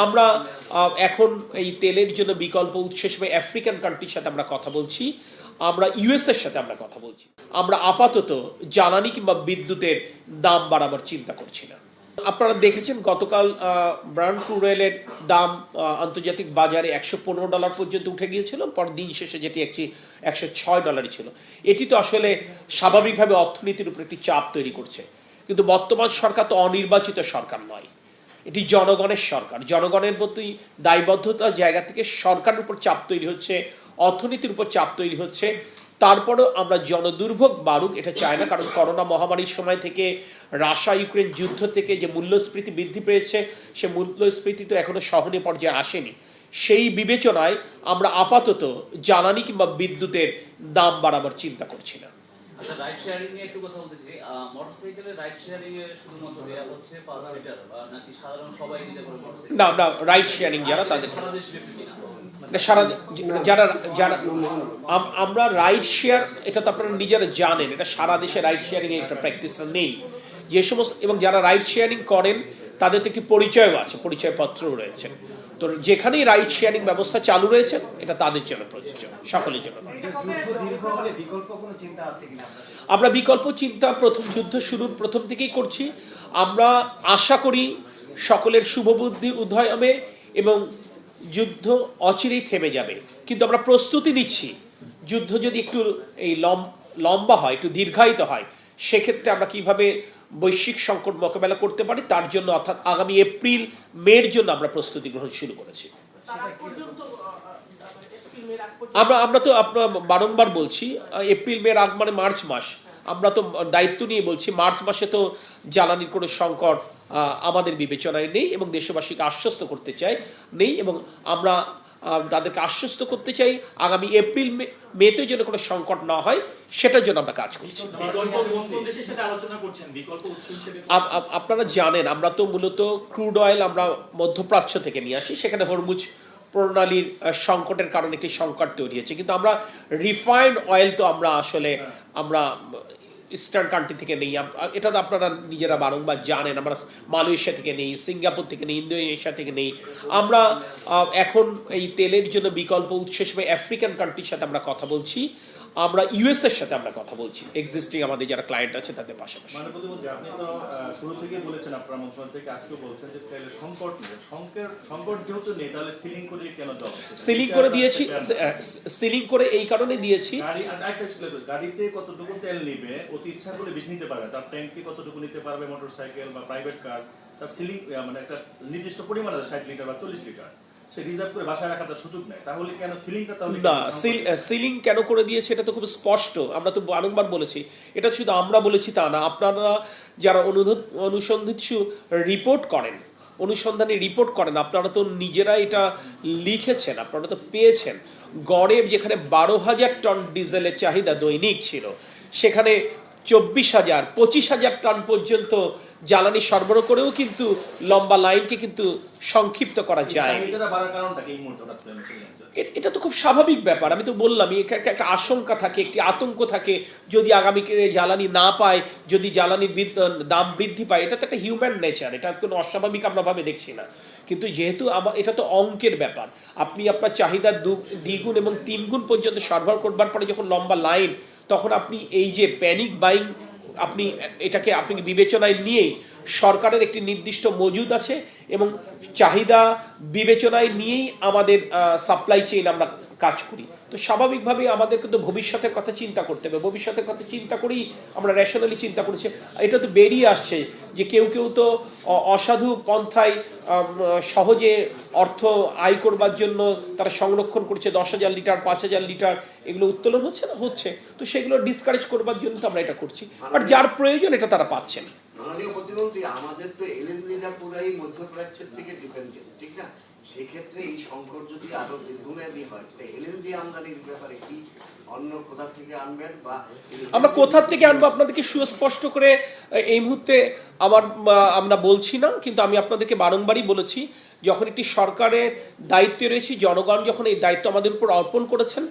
আমরা এখন এই তেলের জন্য বিকল্প উৎস হিসেবে আফ্রিকান কান্ট্রির সাথে আমরা কথা বলছি, আমরা ইউএস এর সাথে আমরা কথা বলছি। আমরা আপাতত জ্বালানি কিংবা বিদ্যুতের দাম বাড়াবার চিন্তা করছি না। আপনারা দেখেছেন গতকাল ব্রান্ড ক্রুড অয়েলের দাম আন্তর্জাতিক বাজারে $115 পর্যন্ত উঠে গিয়েছিল, পর দিন শেষে যেটি $106 ছিল। এটি তো আসলে স্বাভাবিকভাবে অর্থনীতির উপর একটি চাপ তৈরি করছে। কিন্তু বর্তমান সরকার তো অনির্বাচিত সরকার নয়, এটি জনগণের সরকার। জনগণের প্রতি দায়বদ্ধতার জায়গা থেকে সরকারের উপর চাপ তৈরি হচ্ছে, অর্থনীতির উপর চাপ তৈরি হচ্ছে। তারপরেও আমরা জনদুর্ভোগ বাড়ুক এটা চাই না, কারণ করোনা মহামারীর সময় থেকে রাশিয়া ইউক্রেন যুদ্ধ থেকে যে মূল্যস্ফীতি বৃদ্ধি পেয়েছে, সে মূল্যস্ফীতি তো এখনো সহনীয় পর্যায়ে আসেনি। সেই বিবেচনায় আমরা আপাতত জ্বালানি কিংবা বিদ্যুতের দাম বাড়াবার চিন্তা করছি না। আচ্ছা, রাইড শেয়ারিং নিয়ে একটু কথা বলতেছি। মোটরসাইকেলে রাইড শেয়ারিং এর শুধুমাত্র দেয়া হচ্ছে 5 লিটার, নাকি সাধারণ সবাই নিতে পারে মোটরসাইকেল? না, আমরা রাইড শেয়ারিং যারা তাদের সারা দেশে ব্যাপী কিনা? সারা যারা যারা আমরা রাইড শেয়ার, এটা তো আপনারা নিজেরা জানেন, এটা সারা দেশে রাইড শেয়ারিং এর একটা প্র্যাকটিসটা নেই। যে সমস্ত এবং যারা রাইড শেয়ারিং করেন তাদের তো একটি পরিচয়ও আছে, পরিচয়পত্রও রয়েছে। তো যেখানেই রাইড শেয়ারিং ব্যবস্থা চালু রয়েছে এটা তাদের জন্য প্রযোজ্য, সকলের জন্য। আমরা বিকল্প চিন্তা যুদ্ধ শুরুর প্রথম থেকেই করছি। আমরা আশা করি সকলের শুভবুদ্ধি উদয় হবে এবং যুদ্ধ অচিরেই থেমে যাবে। কিন্তু আমরা প্রস্তুতি নিচ্ছি, যুদ্ধ যদি একটু এই লম্বা হয়, একটু দীর্ঘায়িত হয়, সেক্ষেত্রে আমরা কিভাবে বৈশ্বিক সংকট মোকাবেলা করতে পারি তার জন্য, অর্থাৎ আগামী এপ্রিল মের জন্য আমরা প্রস্তুতি গ্রহণ শুরু করেছি। আমরা তো আপনার বারংবার বলছি, এপ্রিল মের আগ মানে মার্চ মাস। আমরা তো দায়িত্ব নিয়ে বলছি, মার্চ মাসে তো জ্বালানির কোনো সংকট আমাদের বিবেচনায় নেই এবং দেশবাসীকে আশ্বস্ত করতে চাই নেই, এবং আমরা তাদেরকে আশ্বস্ত করতে চাই আগামী এপ্রিল মেতে যেন কোনো সংকট না হয় সেটার জন্য আমরা কাজ করছি। আপনারা জানেন আমরা তো মূলত ক্রুড অয়েল আমরা মধ্যপ্রাচ্য থেকে নিয়ে আসি, সেখানে হরমুজ প্রণালীর সংকটের কারণে একটি সংকট তৈরি হয়েছে। কিন্তু আমরা রিফাইন্ড অয়েল তো আমরা আসলে আমরা ইস্টার্ন কান্ট্রি থেকে নেই, এটা তো আপনারা নিজেরা বারংবার জানেন। আমরা মালয়েশিয়া থেকে নেই, সিঙ্গাপুর থেকে নেই, ইন্দোনেশিয়া থেকে নেই। আমরা এখন এই তেলের জন্য বিকল্প উৎস হিসেবে আফ্রিকান কান্ট্রির সাথে আমরা কথা বলছি, আমরা ইউএস এর সাথে আমরা কথা বলছি, এক্সিস্টিং আমাদের যারা ক্লায়েন্ট আছে তাদের পাশাপাশি। আপনি তো শুরু থেকে বলেছেন, আপনার মন্ত্রণালয় থেকে আজকেও বলছেন যে তেলের সংকট যেহেতু নেই, তাহলে সিলিং করে কেন দেওয়া হচ্ছে? সিলিং করে দিয়েছি, সিলিং করে এই কারণে দিয়েছি, গাড়িতে কতটুকু তেল নিবে অতি ইচ্ছা করলে বেশি নিতে পারবে, তার ট্যাঙ্কি কতটুকু নিতে পারবে মোটরসাইকেল বা প্রাইভেট কার, তার সিলিং মানে একটা নির্দিষ্ট পরিমাণ আছে 60 লিটার বা 40 লিটার, সে রিজার্ভ করে বাসায় রাখার সুযোগ নেই। তাহলে কেন সিলিংটা? তাহলে না, সিলিং কেন করে দিয়েছে এটা তো খুব স্পষ্ট। আমরা তো বারংবার বলেছি, এটা শুধু আমরা বলেছি তা না, আপনারা যারা অনুসন্ধানী রিপোর্ট করেন আপনারা তো নিজেরা এটা লিখেছেন, আপনারা তো পেয়েছেন। গড়ে যেখানে 12,000 টন ডিজেলের চাহিদা দৈনিক ছিল, সেখানে 24,000 25,000 টন পর্যন্ত জ্বালানি সরবরাহ করেও কিন্তু লম্বা লাইনকে কিন্তু সংক্ষিপ্ত করা যায়। এটা তো খুব স্বাভাবিক ব্যাপার। আমি তো বললাম একটা আশঙ্কা থাকে, একটি আতঙ্ক থাকে, যদি আগামীকে জ্বালানি না পায়, যদি জ্বালানির দাম বৃদ্ধি পায়, এটা তো একটা হিউম্যান নেচার, এটা কোনো অস্বাভাবিক আমরা ভাবে দেখছি না। কিন্তু যেহেতু এটা তো অঙ্কের ব্যাপার, আপনি আপনার চাহিদা দ্বিগুণ এবং 3 গুণ পর্যন্ত সরবরাহ করবার পরে যখন লম্বা লাইন, তখন আপনি এই যে প্যানিক বাইং, আপনি বিবেচনায় নিয়েই সরকারের একটি নির্দিষ্ট মজুদ আছে এবং চাহিদা বিবেচনায় নিয়েই আমাদের সাপ্লাই চেইন আমরা কাজ করি। তো স্বাভাবিকভাবে আমাদেরকে তো ভবিষ্যতের কথা চিন্তা করতে হবে, ভবিষ্যতের কথা চিন্তা করেই আমরা রেশনালি চিন্তা করেছি। এটা তো বেরিয়ে আসছে যে কেউ তো অসাধু পন্থায় সহজে অর্থ আয় করবার জন্য তারা সংরক্ষণ করছে, 10,000 লিটার 5,000 লিটার এগুলো উত্তোলন হচ্ছে। তো সেগুলো ডিসকারেজ করবার জন্য তো আমরা এটা করছি, বাট যার প্রয়োজন এটা তারা পাচ্ছেন। মাননীয় প্রতিমন্ত্রী, আমাদের তো এলএনজিটা পুরাই মধ্যপ্রাচ্যের থেকে ডিপেন্ডেন্ট, ঠিক না? সেক্ষেত্রে এই সংকট যদি আরো দীর্ঘমেয়াদী হয়, এলএনজি আমদানির ব্যাপারে কি অন্য কোথা থেকে আনবেন বা আমরা কোথা থেকে আনবো আপনাদেরকে সুস্পষ্ট করে এই মুহূর্তে আমরা বলছি না, কিন্তু আমি আপনাদেরকে বারংবারই বলেছি, যখন একটি সরকারের দায়িত্বে রয়েছে, জনগণ যখন এই দায়িত্ব আমাদের উপর অর্পণ করেছেন,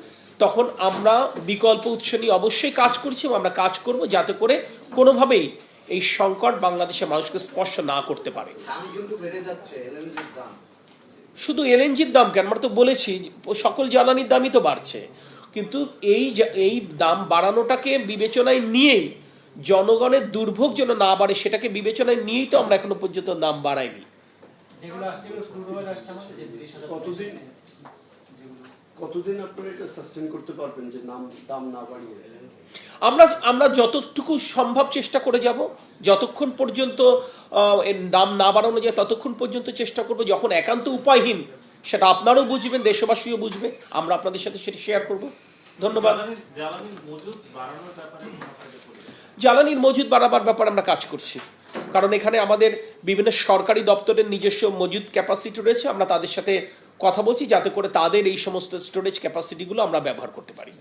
তখন আমরা বিকল্প উৎস নিয়ে অবশ্যই কাজ করছি এবং আমরা কাজ করব যাতে করে কোনোভাবেই এই সংকট বাংলাদেশের মানুষকে স্পর্শ না করতে পারে। দাম কিন্তু বেড়ে যাচ্ছে, এলএনজির দাম শুধু এলএনজির দাম কেন, আমরা তো বলেছি সকল জ্বালানির দামই তো বাড়ছে, কিন্তু এই দাম বাড়ানোটাকে বিবেচনায় নিয়েই জনগণের দুর্ভোগ যেন না বাড়ে সেটাকে বিবেচনায় নিয়েই তো আমরা এখনো পর্যন্ত দাম বাড়াইনি। যেগুলো আসছে এগুলো ক্রুড অয়েল আসছে আমাদের যে 30,000 কতদিন কতদিন আপনারা এটা সাস্টেইন করতে পারবেন যে দাম না বাড়িয়ে? আমরা যতটুকু সম্ভব চেষ্টা করে যাব, যতক্ষণ পর্যন্ত এর দাম না বাড়ানো যায় ততক্ষণ পর্যন্ত চেষ্টা করব। যখন একান্ত উপায়হীন সেটা আপনারাও বুঝবেন, দেশবাসীও বুঝবে, আমরা আপনাদের সাথে সেটা শেয়ার করব। ধন্যবাদ। জ্বালানির মজুদ বাড়ানোর ব্যাপারে জ্বালানির মজুদ বাড়াবার ব্যাপারে আমরা কাজ করছি, কারণ এখানে আমাদের বিভিন্ন সরকারি দপ্তরের নিজস্ব মজুদ ক্যাপাসিটি রয়েছে, আমরা তাদের সাথে কথা বলছি যাতে করে তাদের এই সমস্ত স্টোরেজ ক্যাপাসিটিগুলো আমরা ব্যবহার করতে পারি।